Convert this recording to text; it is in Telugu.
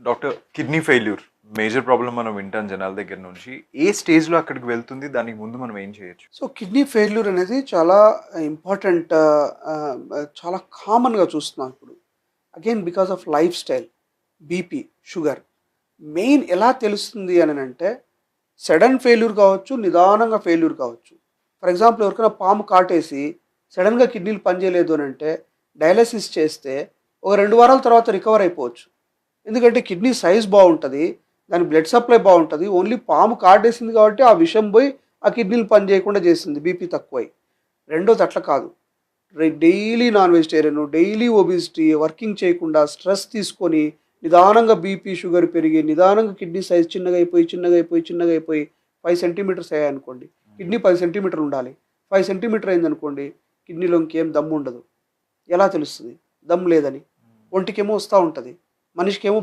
Doctor, kidney failure major problem మనం వింటాం జనాల దగ్గర నుంచి. ఏ స్టేజ్లో అక్కడికి వెళ్తుంది? దానికి ముందు మనం ఏం చేయొచ్చు? సో కిడ్నీ ఫెయిల్యూర్ అనేది చాలా ఇంపార్టెంట్, చాలా కామన్గా చూస్తున్నాం ఇప్పుడు. Again because of life style, BP, sugar. Main ఎలా తెలుస్తుంది అని అంటే సడన్ ఫెయిల్యూర్ కావచ్చు, నిదానంగా ఫెయిల్యూర్ కావచ్చు. ఫర్ ఎగ్జాంపుల్ ఎవరికైనా పాము కాటేసి సడన్గా కిడ్నీలు పనిచేయలేదు అని అంటే డయాలసిస్ చేస్తే ఒక 2 వారాల తర్వాత రికవర్ అయిపోవచ్చు. ఎందుకంటే కిడ్నీ సైజ్ బాగుంటుంది, దాని బ్లడ్ సప్లై బాగుంటుంది. ఓన్లీ పాము కాటేసింది కాబట్టి ఆ విషం పోయి ఆ కిడ్నీలు పని చేయకుండా చేసింది, బీపీ తక్కువై. రెండోది అట్లా కాదు, daily non vegetarian, daily obesity, working చేయకుండా స్ట్రెస్ తీసుకొని నిదానంగా బీపీ షుగర్ పెరిగి నిదానంగా కిడ్నీ సైజ్ చిన్నగా అయిపోయి 5 సెంటీమీటర్స్ అయ్యాయనుకోండి, కిడ్నీ 10 సెంటీమీటర్లు ఉండాలి. 5 సెంటీమీటర్ అయిందనుకోండి, కిడ్నీలో ఇంకేం దమ్ము ఉండదు. ఎలా తెలుస్తుంది దమ్ లేదని? ఒంటికేమో వస్తూ ఉంటుంది, మనిషికేమో